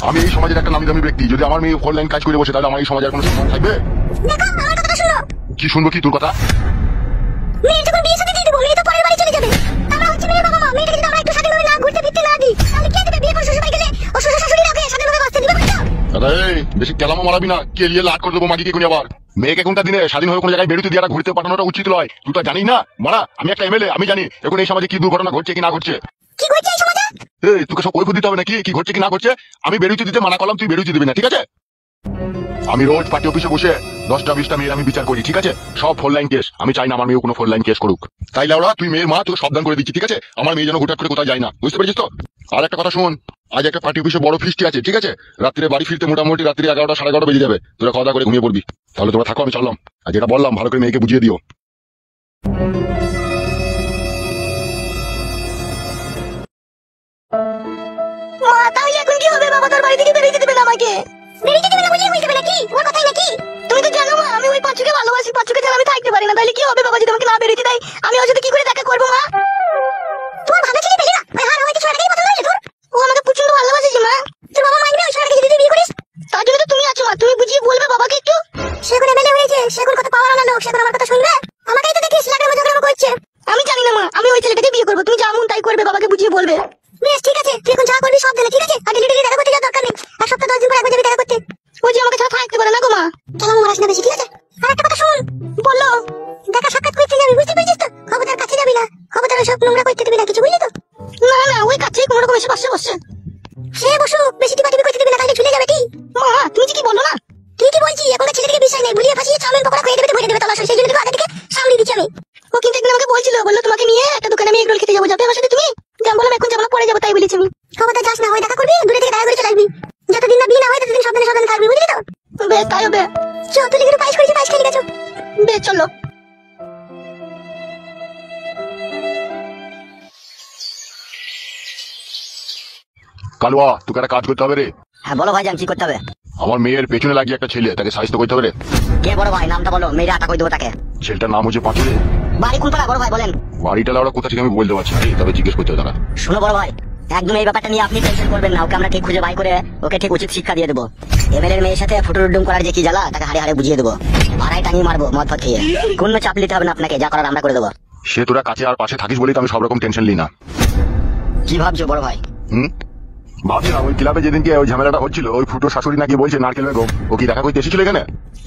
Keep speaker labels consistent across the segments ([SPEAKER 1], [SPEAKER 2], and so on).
[SPEAKER 1] আমি এই সমাজের একটা নামি দামি ব্যক্তি, যদি আমার মেয়ে অনলাইন কাজ করে বসে তাহলে আমার এই সমাজের কোনো সম্মান থাকবে?
[SPEAKER 2] দেখো আমার কথাটা শুনো।
[SPEAKER 1] কি শুনবো কি তোর কথা?
[SPEAKER 2] মেয়ে যখন বিয়ে সাথে দিয়ে দেবো, মেয়ে তো পরের বাড়ি চলে যাবে। আমরা হচ্ছে মেয়ের বাবা মা, মেয়েটাকে যদি আমরা একটু স্বাধীনভাবে না ঘুরতে ফিরতে না দিই, তাহলে কে দেবে? বিয়ে করে শ্বশুর বাড়ি গেলে ও শ্বশুর শাশুড়ি ওকে স্বাধীনভাবে বাঁচতে দিবে বুঝছো?
[SPEAKER 1] দাদা এই বেশি কেলামো মারাবি না, কেলিয়ে লাট করে দেবো মাগিকে কোনি আবার। মেয়েকে কোনটা দিনে স্বাধীন হয়ে কোনো জায়গায় বেরোতে দিয়ে ঘুরতে পাঠানোটা উচিত নয়। তুই তো জানিস না মারা, আমি একটা এমএলএ, আমি জানি এখন এই সমাজে কি দুর্ঘটনা ঘটছে কি না ঘটছে।
[SPEAKER 2] কি ঘটছে এই সমাজে?
[SPEAKER 1] এই তোকে সব কৈফিয়ত দিতে হবে নাকি কি ঘটছে কি না ঘটছে? আমি বেরোতে দিতে মানা করলাম, তুই বেরোতে দিবি না, ঠিক আছে? আমি রোজ পার্টি অফিসে বসে 10টা-20টা মেয়ের আমি বিচার করি, ঠিক আছে? সব ফোর লাইন কেস। আমি চাই না আমার মেয়ে কোনো ফোর লাইন কেস করুক। তাই লাউড়া তুই মেয়ের মা, তোকে সাবধান করে দিচ্ছি, ঠিক আছে? আমার মেয়ে যেন হুটহাট করে কোথায় যায় না, বুঝতে পেরেছিস তো? আর একটা কথা শুন, আজ একটা পার্টি অফিসে বড় ফিস্টি আছে, ঠিক আছে? রাত্রে বাড়ি ফিরতে মোটামুটি রাত্রি 11টা 11:30 বেজে যাবে। তোরা খাওয়া দাওয়া করে ঘুমিয়ে পড়বি। তাহলে তোরা থাকো, আমি চললাম। আর যেটা বললাম ভালো করে মেয়েকে বুঝিয়ে দিও।
[SPEAKER 2] মা তাহলে এখন কি হবে? বাবা তোর বাড়ি থেকে বেরোতে দেবে না আমাকে? বেরোতে দেবে না বুঝিয়ে বলতে হবে নাকি? ওর কথাই নাকি? তুমি তো জানো মা আমি ওই পাঁচুকে ভালোবাসি, পাঁচুকে ছাড়া আমি থাকতে পারি না। তাহলে কি হবে বাবা যদি আমাকে না বেরোতে দেয়? আমি ওর সাথে কি করে দেখা করবো মা? তোর ভালো ছেলে পেলি না, ওই হার হয়তো ছোটটাকেই পছন্দ হয়েছে তোর। ও আমাকে প্রচন্ড ভালোবাসে মা। তোর বাবা মানবে ওই ছোটটাকে যদি তুই বিয়ে করিস? তার জন্য তো তুমি আছো মা, তুমি বুঝিয়ে বলবে বাবাকে একটু। সে এখন এমএলএ হয়েছে, সে এখন কথা পাওয়ার না লোক, সে এখন আমার কথা শুনবে? আমাকেই তো দেখিস লাগার মতো ঝগড়া করছে। আমি জানি না মা, আমি ওই ছেলেটাকে বিয়ে করবো। তুমি যা মন তাই করবে, বাবাকে বুঝিয়ে বলবে। বেশ ঠিক আছে, তুই এখন যা করবি সব জানে, ঠিক আছে? আর ডেলি দেখা করতে যাওয়ার দরকার নেই। এক সপ্তাহ 10 দিন পর একবার যাবি দেখা করতে। ও যে আমাকে ছাড়া থাকতে পারে না গো মা। কেন মারাস না বেশি, ঠিক আছে? আর একটা কথা শুন, বললো দেখা সাক্ষাৎ করতে যাবি, বুঝতে পেরেছিস তো? খবরদার কাছে যাবি না, খবরদার সব নোংরা করতে দিবি না, কিছু বুঝলি তো? না না, ওই কাছেই কোনো রকম এসে পাশে বসছে। সে বসুক, বেশি টিপাটিপি করতে দিবি না, তাহলে ঝুলে যাবে। কি মা তুমি যে কি বলো না? তুই কি বলছিস? এখনকার ছেলেদেরকে বিষয় নেই, ভুলিয়ে ফাঁসিয়ে চাউমিন পকোড়া খেয়ে দেবে, ভরে দেবে তলাশ। সেই জন্য আগে থেকে সামনে দিচ্ছি আমি। ও কিন্তু একদিন আমাকে বলছিল, বললো তোমাকে নিয়ে একটা দোকানে আমি এগরোল খেতে যাবো, যাবে আমার সাথে তুমি? আমি বললাম এখন যাবো না, পরে যাবো, তাই বলেছি আমি। খবরদার যাস না, ওই দেখা করবি, দূরে থেকে দেখা করে চলে আসবি। যতদিন না বিয়ে না হয় ততদিন সাবধানে সাবধানে থাকবি, বুঝলি তো? বেশ তাই হবে। চল তুই লিখে পায়েস করেছি, পায়েস খেয়ে গেছো। বেশ চলো।
[SPEAKER 1] কালুয়া তোকে একটা কাজ করতে হবে রে।
[SPEAKER 3] হ্যাঁ বলো ভাইজান, কি করতে হবে?
[SPEAKER 1] আমার মেয়ের পেছনে লাগিয়ে একটা ছেলে, তাকে সাহায্য করতে হবে রে।
[SPEAKER 3] কে বড় ভাই? নামটা বলো, মেয়েরা আটা করে দেবো তাকে।
[SPEAKER 1] ছেলেটার নাম হচ্ছে পাঁচু রে।
[SPEAKER 3] বাড়ি কোন পাড়া বড় ভাই বলেন?
[SPEAKER 1] বাড়িটা লাউড়া কোথা থেকে আমি বলতে পারছি না, তবে জিজ্ঞেস করতে হবে তারা।
[SPEAKER 3] শুনো বড় ভাই, একদম এই ব্যাপারটা নিয়ে আপনি টেনশন করবেন না। ওকে আমরা ঠিক খুঁজে বাই করে ওকে ঠিক উচিত শিক্ষা দিয়ে দেবো। এমএলএর মেয়ের সাথে ফুটুরুডুম করার যে কি জ্বালা, তাকে হারে হারে বুঝিয়ে দেবো। ভাড়ায় টাঙিয়ে মারবো মদ ফদ খেয়ে। কোনো চাপ নিতে হবে না আপনাকে, যা করার আমরা করে দেবো।
[SPEAKER 1] সে তোরা কাছে আর পাশে থাকিস বলেই তো আমি সব রকম টেনশন নিই না।
[SPEAKER 3] কি ভাবছো বড় ভাই?
[SPEAKER 1] ভাবছিলাম ওই ক্লাবে যেদিনকে ওই ঝামেলাটা হচ্ছিল, ওই ফুটো শাশুড়ি নাকি বলছে নারকেল বেগম, ও কি দেখা করতে এসেছিল এখানে?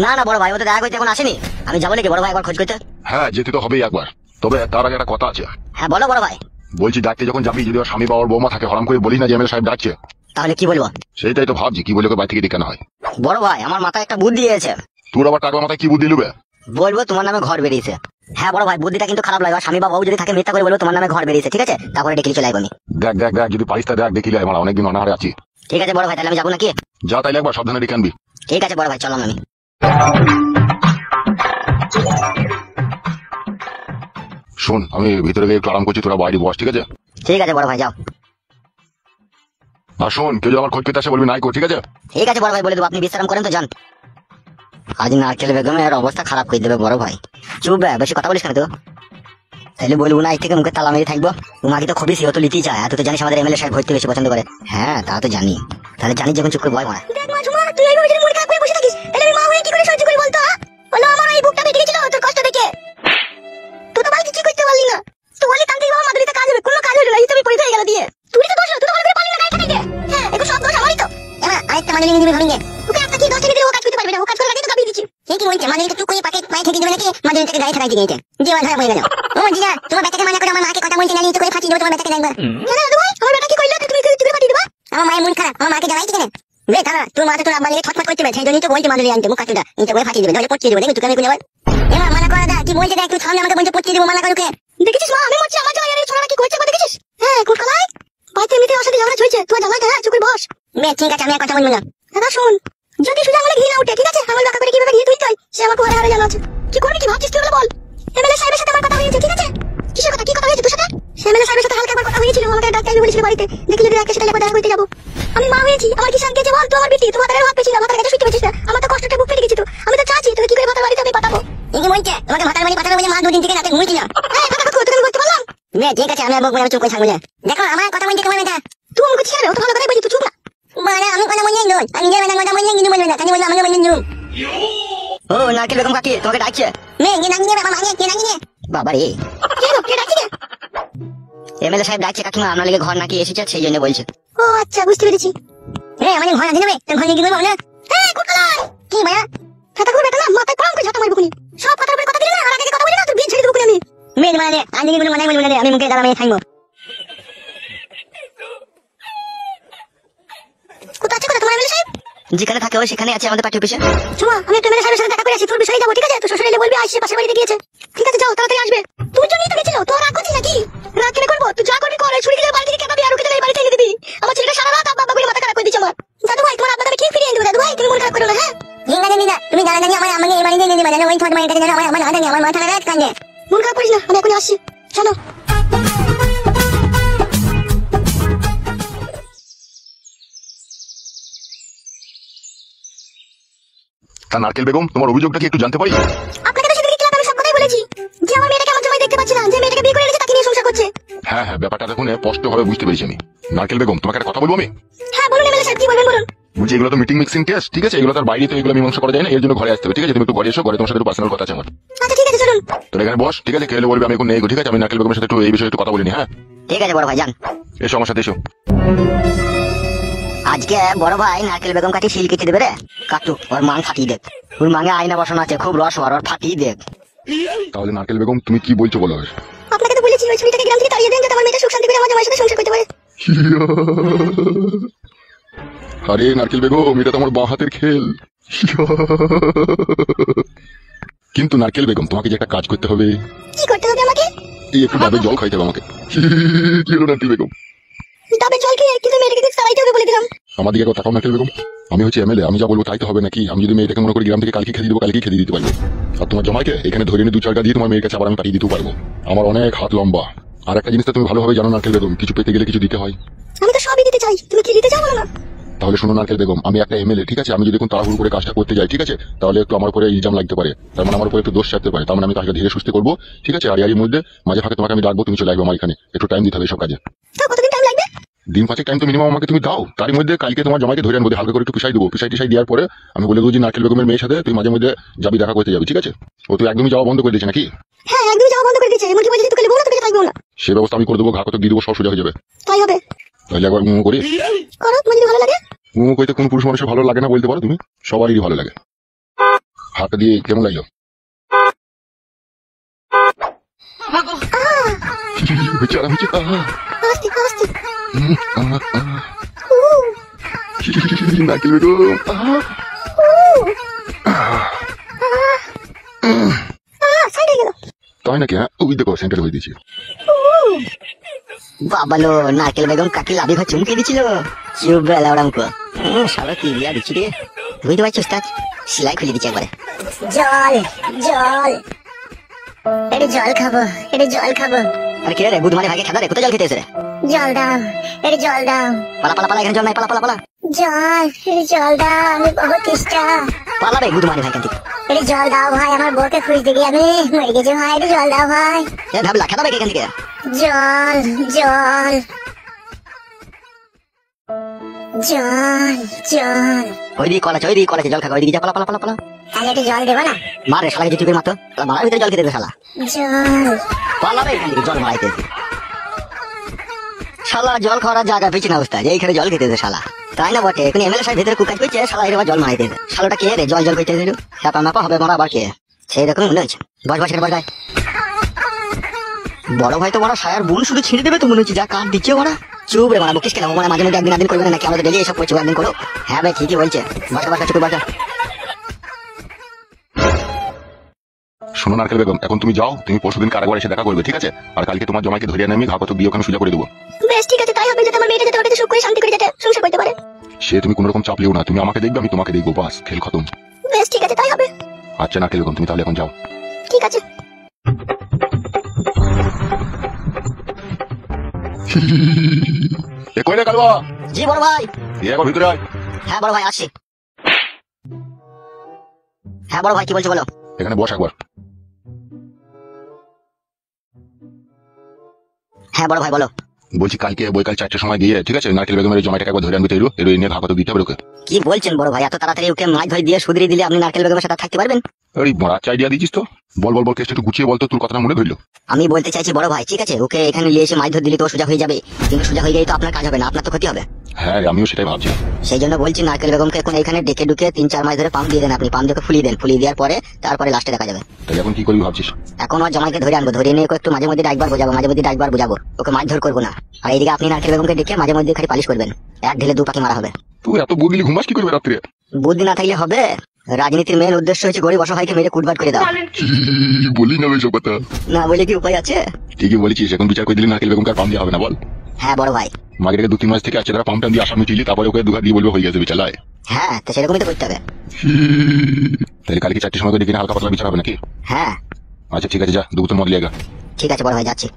[SPEAKER 3] না না বড় ভাই, ও তো দেখা করতে এখন আসেনি। আমি যাবো নাকি বড় ভাই একবার খোঁজ করতে?
[SPEAKER 1] হ্যাঁ যেতে তো হবেই একবার, তবে তার আগে একটা কথা আছে।
[SPEAKER 3] হ্যাঁ বলো বড় ভাই।
[SPEAKER 1] বলছি ডাকতে যখন যাবি, যদি ওর স্বামী বা ওর বৌমা থাকে, হরাম করে বলিস না যে এমএলএ সাহেব ডাকছে।
[SPEAKER 3] তাহলে কি বলবো?
[SPEAKER 1] সেইটাই তো ভাবছি, কি বলে ওকে বাড়ি থেকে ডেকে না হয়।
[SPEAKER 3] বড় ভাই আমার মাথায় একটা বুদ্ধি এসেছে।
[SPEAKER 1] তোর আবার টাকা মাথায় কি বুদ্ধি লুবে?
[SPEAKER 3] বলবো তোমার নামে ঘর বেরিয়েছে। হ্যাঁ বড় ভাই, বুদ্ধিটা কিন্তু খারাপ লাগে। স্বামী বা বউ যদি থাকে মিথ্যা করে বলবো তোমার নামে ঘর বেরিয়েছে, ঠিক আছে? তারপরে ডেকে চলে আসবো আমি।
[SPEAKER 1] দেখ দেখ দেখ, যদি পারিস তা দেখ, দেখিলে আমার অনেকদিন অনাহারে আছি।
[SPEAKER 3] ঠিক আছে বড় ভাই, তাহলে আমি যাবো নাকি?
[SPEAKER 1] যা তাইলে একবার সাবধানে ডেকে আনবি।
[SPEAKER 3] ঠিক আছে বড় ভাই, চললাম আমি।
[SPEAKER 1] শোন আমি ভিতরে গিয়ে একটু আরাম করছি, তোরা বাইরে বস, ঠিক আছে?
[SPEAKER 3] ঠিক আছে বড় ভাই, যাও।
[SPEAKER 1] আর শোন, কেউ যদি আমার খোঁজ পেতে আসে বলবি নাই কর, ঠিক আছে?
[SPEAKER 3] ঠিক আছে বড় ভাই, বলে দেবো। আপনি বিশ্রাম করেন তো, যান। আজ নারকেল বেগমের অবস্থা খারাপ করে দেবে বড় ভাই। চুপ বে, বেশি কথা বলিস কেন তো? তাহলে বলবো না, আজ থেকে মুখে তালা মেরে থাকবো। তোমাকে তো খুবই সিও তো লিতেই চায়। এত তো জানিস আমাদের এমএলএ সাহেব ভর্তি বেশি পছন্দ করে। হ্যাঁ তা তো জানি। তাহলে জানিস যখন চুপ করে বয় মারা।
[SPEAKER 2] দেখ মা ঝুমা, তুই এইভাবে যদি মন খারাপ করে বসে থাকিস, তাহলে আমি মা হয়ে কি করে সহ্য করি বলতো? বলো আমার এই বুকটা বেঁকে গেছিল তোর কষ্ট দেখে। তুই তো বাড়িতে কি করতে পারলি না? তুই বলি তান্ত্রিক বাবা মাদুরিতে কাজ হবে, কোনো কাজ হলো না, এই তো আমি পরিচয় গেল দিয়ে। তুই তো দোষ, তুই তো ভালো করে পারলি না গায়ে খাটাইতে। হ্যাঁ এগুলো সব দোষ আমারই তো। এবার আরেকটা মাদুরি নিয়ে দিবি ভাঙিয়ে। ওকে একটা কি দোষ থেকে দিলে ও কাজ করতে পারবে না, ও কাজ করে লাগে তো গাবিয়ে দিচ্ছি। এই কি বলছে? মাদুরিটা টুক করে পাকে পায়ে ঠেকে দিবে নাকি? মাদুরিটাকে গায়ে ঠেকাই দিয়েছে, জীবন ধরে হয়ে গেল। ও জিয়া, তোমার বেটাকে মানা করে আমার মাকে কথা বলতে নালি তো করে ফাটিয়ে দেবো তোমার বেটাকে একবার। কেন দাদু ভাই, আমার বেটা কি কইলো? তুমি করে ফাটিয়ে দিবা? আমার মায়ের মন খারাপ, আমার মাকে জ্বালাই কেন? রে দাদা, তোর মা তো তোর আব্বা নিয়ে ছটফট করতে পারে, সেই জন্যই তো বলছি মাদুরি আনতে। মুখ কাটুটা নিতে করে ফাটিয়ে দিবে, ধরে পচিয়ে দেবো। দেখবি তোকে আমি কোন আবার এবার মানা করা দা কি বলছে? দেখ তুই সামনে আমাকে বলছে পচিয়ে দেবো, মানা করুকে। দেখেছিস মা, আমি মরছি, আমার জ্বালাই আর ছোড়া কি করছে একবার দেখেছিস? হ্যাঁ কোন কালাই বাড়িতে এমনিতে আমার সাথে ঝগড়া হয়েছে, তুই জ্বালাই হ্যাঁ, চুপ করে বস। বে ঠিক আছে, আমি আর কথা বলবো না। দাদা শুন, যদি সুজা আঙুলে ঘি না উঠে, ঠিক আছে? আঙুল বাঁকা করে কিভাবে ঘি তুলতে হয় সে আমার ঘরে হারে জানা আছে। কি করবি, কি ভাবছিস তুই বল? এমএলএ সাহেবের সাথে আমার কথা হয়েছে, ঠিক আছে? কিসের কথা? কি কথা হয়েছে তোর সাথে? এমএলএ সাহেবের সাথে হালকা একবার কথা হয়েছিল, আমাকে ডাক্তার বলেছিল বাড়িতে, দেখি যদি ডাক্তার সাথে একবার দেখা করতে যাবো। আমি মা হয়েছি, আমার কি শান্তি আছে বল? তুই আমার বেটি, তুই মাথায় হাত পেয়েছিস না, মাথার কাছে শুতে পেয়েছিস না, আমার তো কষ্টটা বুক ফেটে গেছি। তো আমি তো চাচ্ছি তোকে কি করে ভাতার বাড়িতে আমি পাঠাবো। এই কি বলছে? তোমাকে ভাতার বাড়ি পাঠাবো বলে মা দুদিন থেকে রাতে ঘুমিয়েছিল। হ্যাঁ কথা তোকে আমি বলতে পারলাম। বে ঠিক আছে, আমি আর বকবো না, চুপ করে থাকবো। দেখো আমার কথা বলতে কেমন এটা? তুই আমাকে ছেড়ে, ও তো ভালো কথাই বলছিস, তুই চুপ না। মানে আমি কথা বলি নয়, আমি যাবে না কথা বললে কিন্তু বলবে না, কানে বললে আমাকে বললেন জুম।
[SPEAKER 3] ও নারকেল বেগম কাকি তোমাকে ডাকছে।
[SPEAKER 2] মেয়ে কে নাকি বাবা মাকে কে নাকি
[SPEAKER 3] বাবা রে,
[SPEAKER 2] কে গো কে ডাকছে কে?
[SPEAKER 3] এমএলএ সাহেব ডাকছে কাকিমা, আপনার লেগে ঘর নাকি এসেছে সেই জন্য বলছে।
[SPEAKER 2] ও আচ্ছা বুঝতে পেরেছি। হ্যাঁ আমাদের ঘর আছে নেবে, তোর ঘর নিয়ে কি করবো না? হ্যাঁ কুটলাই কি মায়া কথা কই বেটা না, মাথায় কম করে ঝাঁটা মারবো খুনি। সব কথার উপরে কথা দিলে না, আর আগে কথা বলি না, তোর বিয়ে ছেড়ে দেবো খুনি আমি। মেয়ে মানে আজকে কোনো মানে বলবো না, আমি মুখে দাঁড়া মেয়ে থাকবো। কোথায় আছে কথা তোমার এমএলএ সাহেব?
[SPEAKER 3] যেখানে থাকে ও সেখানে আছে আমাদের পার্টি অফিসে।
[SPEAKER 2] শোনো আমি একটা এমএলএ সাহেবের সাথে দেখা করে আসি, তোর বিষয়ে যাবো ঠিক আছে? তো শ্বশুর এলে বলবি আসছে পাশের বাড়িতে গিয়েছে। ঠিক আছে যাও তাড়াতাড়ি আসবে। তোর জন্যই তো গেছিল, তোর রাগ করছিস নাকি? রাগ কেন করবো? তুই যা করবি কর, ছুরি দিয়ে বাড়ি থেকে কেটে আর ওকে এই বাড়িতে এনে দিবি। আমার ছেলেটা সারা রাত আব্বা বলে মাথা খারাপ করে দিচ্ছে আমার। দাদু ভাই তোমার আব্বাকে আমি ঠিক ফিরিয়ে দেবো দাদু ভাই, তুমি মন খারাপ করো না। হ্যাঁ ঠিক আছে দিদা, তুমি জানা জানি আমার আমাকে এই বাড়িতে এনে দিবা, জানো ওই ছোট মায়ের কাছে জানো আমার না জানি আমার মাথা রাত কাঁদে। মন খারাপ করিস না, আমি এখনই আসছি, চলো।
[SPEAKER 1] তা নারকেল বেগম, তোমার অভিযোগটা কি একটু জানতে পারি?
[SPEAKER 2] আপনাকে তো সেদিকে ক্লাবে আমি সব কথাই বলেছি যে আমার মেয়েটাকে আমার জামাই দেখতে পাচ্ছি না, যে মেয়েটাকে বিয়ে করে এনেছে তাকে নিয়ে সংসার করছে।
[SPEAKER 1] হ্যাঁ হ্যাঁ, ব্যাপারটা দেখুন স্পষ্ট ভাবে বুঝতে পেরেছি আমি। নারকেল বেগম, তোমাকে একটা কথা বলবো আমি।
[SPEAKER 2] হ্যাঁ বলুন এমএলএ সাহেব কি বলবেন বলুন।
[SPEAKER 1] বলছি এগুলো তো মিটিং মিক্সিং টেস্ট, ঠিক আছে? এগুলো তার বাইরে তো এগুলো মীমাংসা করা যায় না, এর জন্য ঘরে আসতে হবে, ঠিক আছে? তুমি একটু ঘরে এসো, ঘরে তোমার সাথে পার্সোনাল কথা আছে আমার।
[SPEAKER 2] আচ্ছা ঠিক আছে চলুন।
[SPEAKER 1] তোর এখানে বস, ঠিক আছে? কেলে বলবে আমি এখন নেই গো, ঠিক আছে? আমি নারকেল বেগমের সাথে একটু এই বিষয়ে একটু কথা বলিনি। হ্যাঁ
[SPEAKER 3] ঠিক আছে বড় ভাই যান।
[SPEAKER 1] এসো আমার সাথে এসো।
[SPEAKER 3] আজকে বড় ভাই নারকেল বেগম কাটি শিল কেটে দেবে রে। কাটু ওর মাং ফাটিয়ে দেখ, ওর মাঙে আয়না বসানো আছে, খুব রস ওর ফাটিয়ে দেখ।
[SPEAKER 1] তাহলে নারকেল বেগম তুমি কি বলছো বলো?
[SPEAKER 2] আপনাকে তো বলেছি ওই ছুরিটাকে গ্রাম থেকে তাড়িয়ে দেন যাতে আমার মেয়েটা সুখ শান্তি করে আমার জামাইয়ের সাথে সংসার করতে পারে।
[SPEAKER 1] আরে নারকেল বেগম, এটা তো আমার বাঁ হাতের খেল। কিন্তু নারকেল বেগম, তোমাকে যে একটা কাজ করতে হবে।
[SPEAKER 2] কি করতে হবে আমাকে?
[SPEAKER 1] এই একটু ডাবে জল খাইতে হবে আমাকে। কি হলো নারকেল বেগম?
[SPEAKER 2] ডাবের জল খেয়ে কিন্তু মেয়েটাকে দেখতে তাড়াইতে হবে বলে দিলাম।
[SPEAKER 1] আমার দিকে তাকাও নারকেল বেগম, আমি হচ্ছে এমএলএ, আমি যা বলবো তাই তো হবে নাকি? আমি যদি মেয়েটাকে মনে করি গ্রাম থেকে কালকে খেতে দিব, কালকে খেতে দিতে পারবো। আর তোমার জামাইকে এখানে ধরে নিয়ে 2-4 দিয়ে তোমার মেয়ের কাছে আবার আমি পাঠিয়ে দিতেও পারবো। আমার অনেক হাত লম্বা। আর একটা জিনিসটা তুমি ভালোভাবে জানো নারকেল বেগম, কিছু পেতে গেলে কিছু দিতে হয়।
[SPEAKER 2] আমি তো সবই দিতে চাই, তুমি কি দিতে চাও বলো না?
[SPEAKER 1] তাহলে শোনো নারকেল বেগম, আমি একটা এমএলএ, ঠিক আছে? আমি যদি এখন তাড়াহুড়ো করে কাজটা করতে যাই, ঠিক আছে? তাহলে একটু আমার উপরে ইলজাম লাগতে পারে, তার মানে আমার উপরে একটু দোষ চাপতে পারে। তার মানে আমি কাজটা ধীরে সুস্থে করবো, ঠিক আছে? আর এর মধ্যে মাঝে ফাঁকে তোমাকে আমি ডাকবো, তুমি চলে আসবে আমার এখানে, একটু টাইম দিতে হবে সব কাজে।
[SPEAKER 2] তাও কতদিন টাইম লাগবে?
[SPEAKER 1] দিন 5 টাইম তো মিনিমাম আমাকে তুমি দাও। তার মধ্যে কালকে তোমার জামাইকে ধরে আনবো, হালকা করে একটু পিসাই দেবো, পিসাই দেওয়ার পরে আমি বলে দেবো যে নারকেল বেগমের মেয়ের সাথে তুই মাঝে মধ্যে যাবি, দেখা করতে যাবি, ঠিক আছে? ও তুই একদমই যাওয়া বন্ধ করে দিয়েছে নাকি?
[SPEAKER 2] হ্যাঁ একদমই যাওয়া বন্ধ করে দিয়েছে, এমনকি বলছে তোকে বলো না তোকে থাকবো না।
[SPEAKER 1] সে ব্যবস্থা আমি করে দেবো, ঘা কত দিয়ে দেবো, সব সোজা হয়ে যাবে।
[SPEAKER 2] তাই হবে।
[SPEAKER 1] তাহলে একবার করি।
[SPEAKER 2] করো তোমার যদি ভালো লাগে।
[SPEAKER 1] কইতে কোন পুরুষ মানুষের ভালো লাগে না বলতে পারো তুমি? সবারই ভালো লাগে। হাতটা দিয়ে কেমন লাগলো? হচ্ছে আরাম হচ্ছে।
[SPEAKER 2] আস্তে আস্তে।
[SPEAKER 1] নারকেল বেগম,
[SPEAKER 2] সাইড হয়ে গেল।
[SPEAKER 1] তাই নাকি? হ্যাঁ ওই দেখো সেন্টার হয়ে দিয়েছি।
[SPEAKER 3] বাবালো নারকেল বেগম কাকি লাভি ভাই চুমকে দিছিল। চুপ বেলা ওরামকো সারা কি দিয়া দিচ্ছি রে। বুঝতে পারছিস তাজ সেলাই খুলে দিচ্ছে একবারে।
[SPEAKER 2] জল জল, এটা জল খাবো, এটা জল খাবো।
[SPEAKER 3] আরে কে রে বুধমারি ভাইকে খেদা রে, কোথায় জল খেতে এসে রে?
[SPEAKER 2] জল দাও, এটা জল দাও।
[SPEAKER 3] পালা পালা পালা, এখানে জল নাই, পালা পালা পালা।
[SPEAKER 2] জল, এটা জল দাও, আমি বহুত তেষ্টা।
[SPEAKER 3] পালা রে বুধমারি ভাই কান্তি।
[SPEAKER 2] এটা জল দাও ভাই, আমার বউকে খুঁজতে গিয়ে আমি মরে গেছি ভাই, এটা জল দাও ভাই।
[SPEAKER 3] এ ভাবলা খেদা ভাই এখান থেকে।
[SPEAKER 2] জল জল জল জল।
[SPEAKER 3] ওইদিকে কল আছে, ওইদিকে কল আছে, জল খাবে, ওইদিকে যা, পালা পালা পালা পালা।
[SPEAKER 2] তাহলে একটু জল দেবো না?
[SPEAKER 3] মারে শালাকে যে চুপের মাতো, মারার ভিতরে জল খেতে দে শালা।
[SPEAKER 2] জল।
[SPEAKER 3] পালা রে এখান থেকে জল মারাইতে। শালা জল খাওয়ার জায়গা পেয়েছি না অবস্থা, যে এইখানে জল খেতে দে শালা। তাই না বটে, এখন এমএলএ সাহেব ভেতরে কুকাজ করছে, শালা এর জল মারাইতে দে। শালাটা কে রে জল জল করতে দিল? হ্যাপা মাপা হবে মারা আবার কে? সেই রকম মনে হচ্ছে। বস বস বস গায়। বড় ভাই তো বড় সায়ার বোন শুধু ছিঁড়ে দেবে তো মনে হচ্ছে, যা কাঠ দিচ্ছে ওরা। চুপ রে মারা বকিস কেন? মানে মাঝে মধ্যে একদিন করবে না নাকি? আমরা ডেলি এসব করছি, একদিন করো। হ্যাঁ ভাই ঠিকই বলছে। বসা বসা চুপ বসা।
[SPEAKER 1] শোনো নারকেল বেগম, এখন তুমি যাও, তুমি পরশুদিন কারাগারে এসে দেখা করবে, ঠিক আছে? আর কালকে তোমার জামাইকে ধরে এনে আমি ঘা কত দিয়ে ওখানে সোজা করে দেবো।
[SPEAKER 2] বেশ ঠিক আছে তাই হবে, যাতে আমার মেয়েটা যাতে ওটাতে সুখ করে শান্তি করে যাতে সংসার করতে পারে।
[SPEAKER 1] সে তুমি কোনো রকম চাপ লিও না, তুমি আমাকে দেখবে, আমি তোমাকে দেখবো, বাস খেল খতম।
[SPEAKER 2] বেশ ঠিক আছে তাই হবে।
[SPEAKER 1] আচ্ছা নারকেল বেগম, তুমি তাহলে এখন যাও।
[SPEAKER 2] ঠিক আছে।
[SPEAKER 1] এ কই রে কালুয়া?
[SPEAKER 3] জি বড় ভাই।
[SPEAKER 1] এ একবার ভিতরে আয়।
[SPEAKER 3] হ্যাঁ বড় ভাই আসছি। হ্যাঁ বড় ভাই কি বলছো বলো।
[SPEAKER 1] এখানে বস একবার।
[SPEAKER 3] হ্যাঁ বড় ভাই বলো।
[SPEAKER 1] বলছি কালকে বৈকাল 4টার সময় গিয়ে, ঠিক আছে, নারকেল বেগমের জমাটাকে একবার ধরে আনবে, তো এর নিয়ে ভাগত দিতে হবে ওকে।
[SPEAKER 3] কি বলছেন বড় ভাই, এত তাড়াতাড়ি ওকে মাছ ধরে দিয়ে সুদরি দিলে আপনি নারকেল বেগমের সাথে থাকতে পারবেন?
[SPEAKER 1] আরে বড় আইডিয়া দিছিস তো। বল বল বল, কেসটা একটু গুছিয়ে বল তো, তোর কথাটা মনে ধরলো।
[SPEAKER 3] আমি বলতে চাইছি বড় ভাই, ঠিক আছে, ওকে এখানে নিয়ে এসে মাছ ধরে দিলে তো সোজা হয়ে যাবে, কিন্তু সোজা হয়ে গেলে তো আপনার কাজ হবে না, আপনার তো ক্ষতি হবে।
[SPEAKER 1] হ্যাঁ আমিও সেটাই ভাবছি।
[SPEAKER 3] সেই জন্য বলছি নারকেল বেগমকে এখন এখানে ডেকে ঢুকে 3-4 মাস ধরে পাম্প দিয়ে দেন, আপনি পাম্প দিয়ে ফুলিয়ে দেন, ফুলিয়ে দেওয়ার পরে তারপরে লাস্টে দেখা যাবে।
[SPEAKER 1] তাই এখন কি করবি ভাবছিস?
[SPEAKER 3] এখন ওর জামাইকে ধরে আনবো, ধরে নিয়ে ওকে একটু মাঝে মধ্যে ডাকবার বোঝাবো, মাঝে মধ্যে ডাকবার বোঝাবো, ওকে মাছ ধর করবো না। আর এইদিকে আপনি নারকেল বেগমকে ডেকে মাঝে মধ্যে খালি পালিশ করবেন, এক ঢিলে 2 পাখি মারা হবে।
[SPEAKER 1] তুই এত বুদ্ধি ঘুমাস কি করবে রাত্রে?
[SPEAKER 3] বুদ্ধি না থাকলে হবে? রাজনীতির মেন উদ্দেশ্য হচ্ছে গরিব অসহায়কে মেরে কুটবাট করে দাও।
[SPEAKER 1] বলি না এসব কথা।
[SPEAKER 3] না বলে কি উপায় আছে?
[SPEAKER 1] ঠিকই বলেছিস, এখন বিচার করে দিলে নারকেল বেগমকে আর পাম দেওয়া হবে না, বল।
[SPEAKER 3] হ্যাঁ বড় ভাই।
[SPEAKER 1] মাকে 2-3 মাস থেকে আছে তারা পাম্পটা দিয়ে আসামি মিটিলি, তারপরে ওকে দুঘা দিয়ে বলবো হয়ে গেছে বিচার লাই।
[SPEAKER 3] হ্যাঁ তো সেরকমই তো করতে হবে।
[SPEAKER 1] তাহলে কালকে 4টার সময় ডেকে হালকা পাতলা বিচার হবে নাকি?
[SPEAKER 3] হ্যাঁ
[SPEAKER 1] আচ্ছা ঠিক আছে, যা 2 বোতল মদ লিয়ে গা।
[SPEAKER 3] ঠিক আছে বড় ভাই, যাচ্ছি।